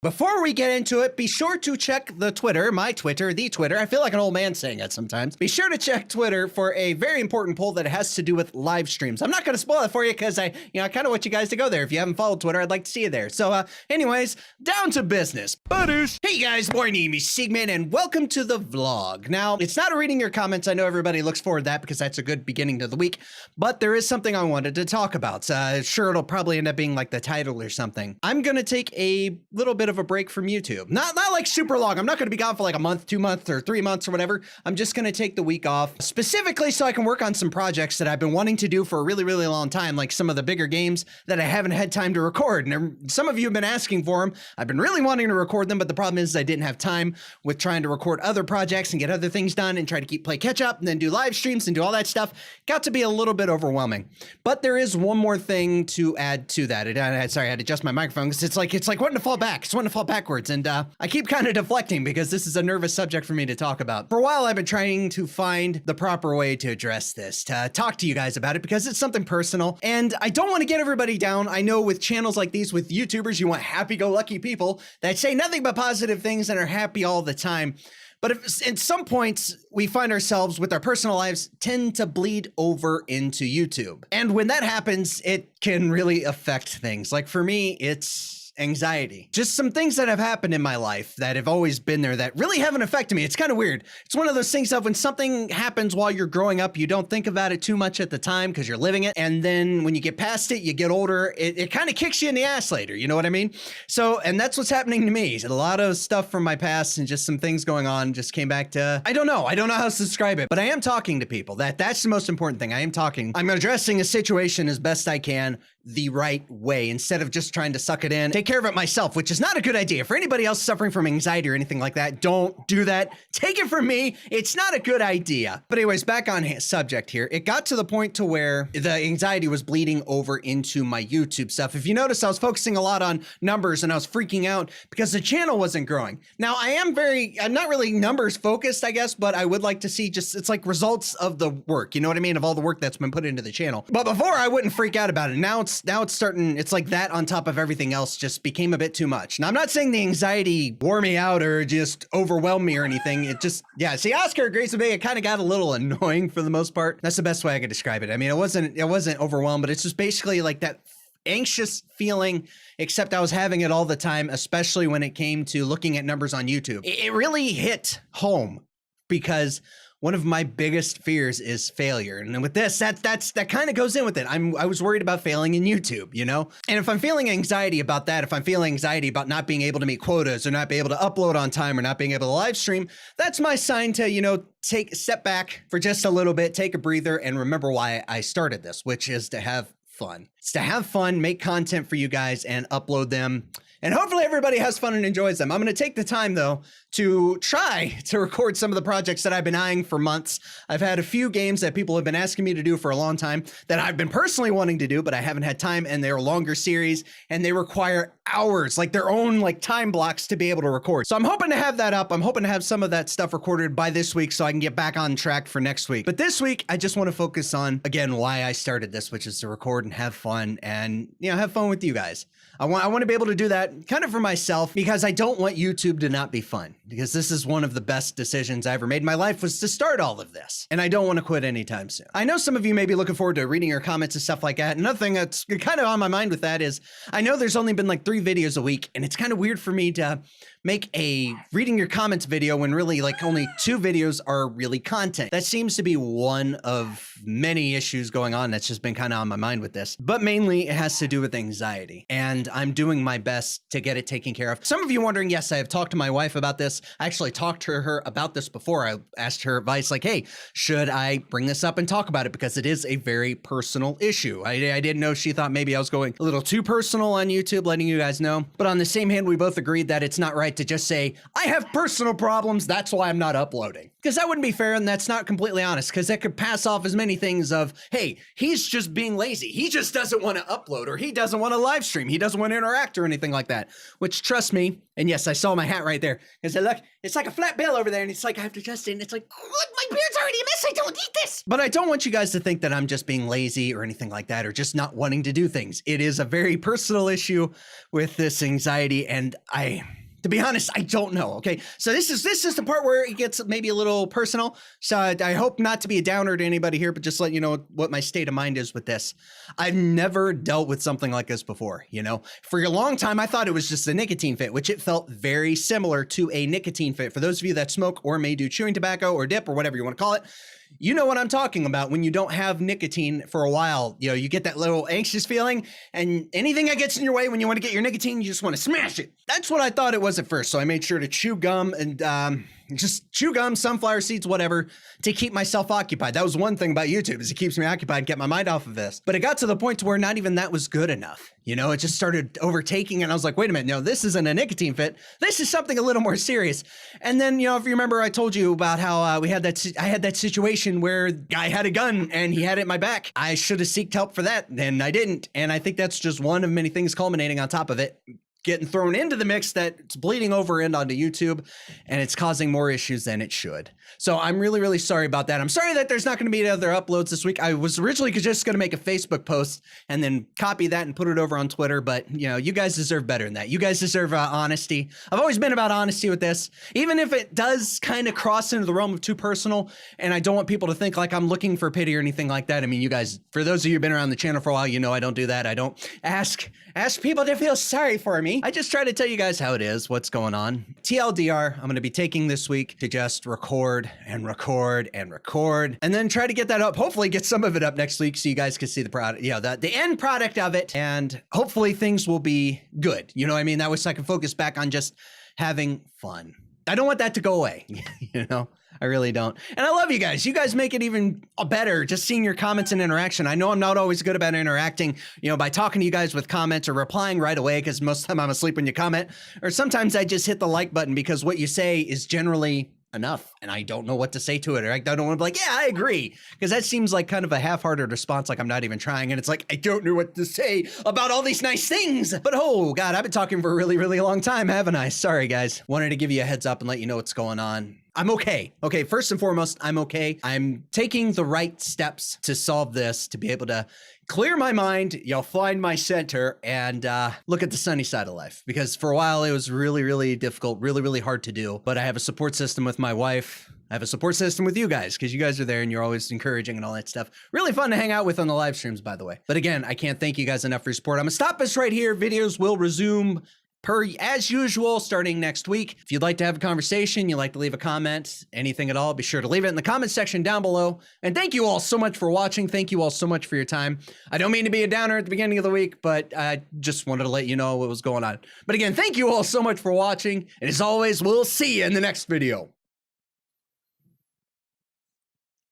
Before we get into it, be sure to check the Twitter, my Twitter, the Twitter. I feel like an old man saying it sometimes. Be sure to check Twitter for a very important poll that has to do with live streams. I'm not going to spoil it for you because I kind of want you guys to go there. If you haven't followed Twitter, I'd like to see you there. So, anyways, down to business. Butters. Hey guys, my name is Sigmund and welcome to the vlog. Now, it's not a reading your comments. I know everybody looks forward to that because that's a good beginning to the week, but there is something I wanted to talk about. Sure, it'll probably end up being like the title or something. I'm going to take a little bit of a break from YouTube. Not like super long. I'm not going to be gone for like a month, 2 months, or 3 months or whatever. I'm just going to take the week off specifically so I can work on some projects that I've been wanting to do for a really, really long time, like some of the bigger games that I haven't had time to record. And some of you have been asking for them. I've been really wanting to record them, but the problem is I didn't have time with trying to record other projects and get other things done and try to play catch up and then do live streams and do all that stuff. Got to be a little bit overwhelming. But there is one more thing to add to that. Sorry, I had to adjust my microphone because it's like wanting to fall back. It's wanting to fall backwards. And I keep kind of deflecting because this is a nervous subject for me to talk about. For a while, I've been trying to find the proper way to address this, to talk to you guys about it because it's something personal. And I don't want to get everybody down. I know with channels like these, with YouTubers, you want happy-go-lucky people that say nothing but positive things and are happy all the time. But if at some points we find ourselves with our personal lives tend to bleed over into YouTube. And when that happens, it can really affect things. Like for me, it's anxiety. Just some things that have happened in my life that have always been there that really haven't affected me. It's kind of weird. It's one of those things that when something happens while you're growing up, you don't think about it too much at the time because you're living it. And then when you get past it, you get older, it kind of kicks you in the ass later. You know what I mean? So, and that's what's happening to me. A lot of stuff from my past and just some things going on just came back to, I don't know how to describe it, but I am talking to people. That's the most important thing. I am talking. I'm addressing a situation as best I can the right way instead of just trying to suck it in, take care of it myself, which is not a good idea. For anybody else suffering from anxiety or anything like that, don't do that. Take it from me. It's not a good idea. But anyways, back on subject here. It got to the point to where the anxiety was bleeding over into my YouTube stuff. If you notice, I was focusing a lot on numbers and I was freaking out because the channel wasn't growing. Now I'm not really numbers focused, I guess, but I would like to see it's like results of the work. You know what I mean? Of all the work that's been put into the channel. But before I wouldn't freak out about it. Now it's starting, it's like that on top of everything else just became a bit too much. Now I'm not saying the anxiety wore me out or just overwhelmed me or anything. It just, yeah, see, Oscar agrees with me. It kind of got a little annoying for the most part. That's the best way I could describe it. I mean, it wasn't overwhelmed, but it's just basically like that anxious feeling, except I was having it all the time, especially when it came to looking at numbers on YouTube. It really hit home because one of my biggest fears is failure. And with this, that kind of goes in with it. I was worried about failing in YouTube, you know? And if I'm feeling anxiety about that, if I'm feeling anxiety about not being able to meet quotas or not being able to upload on time or not being able to live stream, that's my sign to, take a step back for just a little bit, take a breather, and remember why I started this, which is to have fun. It's to have fun, make content for you guys, and upload them. And hopefully everybody has fun and enjoys them. I'm going to take the time, though, to try to record some of the projects that I've been eyeing for months. I've had a few games that people have been asking me to do for a long time that I've been personally wanting to do, but I haven't had time, and they're longer series, and they require hours, like their own time blocks to be able to record. So I'm hoping to have that up. I'm hoping to have some of that stuff recorded by this week so I can get back on track for next week. But this week, I just want to focus on, again, why I started this, which is to record and have fun and, have fun with you guys. I want to be able to do that kind of for myself because I don't want YouTube to not be fun, because this is one of the best decisions I ever made in my life was to start all of this. And I don't want to quit anytime soon. I know some of you may be looking forward to reading your comments and stuff like that. Another thing that's kind of on my mind with that is I know there's only been like 3 videos a week, and it's kind of weird for me to make a reading your comments video when really like only 2 videos are really content. That seems to be one of many issues going on that's just been kind of on my mind with this. But mainly it has to do with anxiety. And I'm doing my best to get it taken care of. Some of you wondering, yes, I have talked to my wife about this. I actually talked to her about this before. I asked her advice like, hey, should I bring this up and talk about it? Because it is a very personal issue. I didn't know she thought maybe I was going a little too personal on YouTube, letting you guys know. But on the same hand, we both agreed that it's not right to just say, I have personal problems, that's why I'm not uploading. Because that wouldn't be fair, and that's not completely honest, because that could pass off as many things of, hey, he's just being lazy. He just doesn't want to upload, or he doesn't want to live stream. He doesn't want to interact or anything like that. Which, trust me, and yes, I saw my hat right there. Because look, it's like a flat bill over there, and it's like I have to adjust it, and it's like, look, my beard's already a mess. I don't need this. But I don't want you guys to think that I'm just being lazy or anything like that, or just not wanting to do things. It is a very personal issue with this anxiety, and to be honest, I don't know. Okay, so this is the part where it gets maybe a little personal. So I hope not to be a downer to anybody here, but just let you know what my state of mind is with this. I've never dealt with something like this before. You know, for a long time, I thought it was just a nicotine fit, which it felt very similar to a nicotine fit. For those of you that smoke or may do chewing tobacco or dip or whatever you want to call it, you know what I'm talking about. When you don't have nicotine for a while, you know, you get that little anxious feeling, and anything that gets in your way when you want to get your nicotine, you just want to smash it. That's what I thought it was at first. So I made sure to chew gum and just chew gum, sunflower seeds, whatever, to keep myself occupied. That was one thing about YouTube, is it keeps me occupied and get my mind off of this. But it got to the point to where not even that was good enough. You know, it just started overtaking, and I was like, wait a minute, no, this isn't a nicotine fit. This is something a little more serious. And then, you know, if you remember, I told you about how I had that situation where guy had a gun and he had it in my back. I should have sought help for that, and I didn't. And I think that's just one of many things culminating on top of it, getting thrown into the mix, that it's bleeding over and onto YouTube, and it's causing more issues than it should. So I'm really, really sorry about that. I'm sorry that there's not going to be other uploads this week. I was originally just going to make a Facebook post and then copy that and put it over on Twitter, but you know, you guys deserve better than that. You guys deserve honesty. I've always been about honesty with this, even if it does kind of cross into the realm of too personal, and I don't want people to think like I'm looking for pity or anything like that. I mean, you guys, for those of you who've been around the channel for a while, you know I don't do that. I don't ask people to feel sorry for me. I just try to tell you guys how it is, what's going on. TLDR, I'm going to be taking this week to just record and record and record, and then try to get that up. Hopefully get some of it up next week so you guys can see the product, you know, the end product of it, and hopefully things will be good. You know what I mean? That way so I can focus back on just having fun. I don't want that to go away, you know? I really don't. And I love you guys. You guys make it even better just seeing your comments and interaction. I know I'm not always good about interacting, you know, by talking to you guys with comments or replying right away, because most of the time I'm asleep when you comment. Or sometimes I just hit the like button because what you say is generally enough, and I don't know what to say to it, or I don't want to be like, yeah, I agree, because that seems like kind of a half-hearted response, like I'm not even trying, and it's like, I don't know what to say about all these nice things. But oh god, I've been talking for a really, really long time, haven't I? Sorry guys. Wanted to give you a heads up and let you know what's going on. I'm okay. Okay, first and foremost, I'm okay. I'm taking the right steps to solve this, to be able to clear my mind, you know, find my center, and look at the sunny side of life. Because for a while it was really, really difficult, really, really hard to do. But I have a support system with my wife. I have a support system with you guys, because you guys are there and you're always encouraging and all that stuff. Really fun to hang out with on the live streams, by the way. But again, I can't thank you guys enough for your support. I'm gonna stop this right here. Videos will resume as usual starting next week. If you'd like to have a conversation, you'd like to leave a comment, anything at all, be sure to leave it in the comment section down below. And thank you all so much for watching. Thank you all so much for your time. I don't mean to be a downer at the beginning of the week, but I just wanted to let you know what was going on. But again, thank you all so much for watching. And as always, we'll see you in the next video.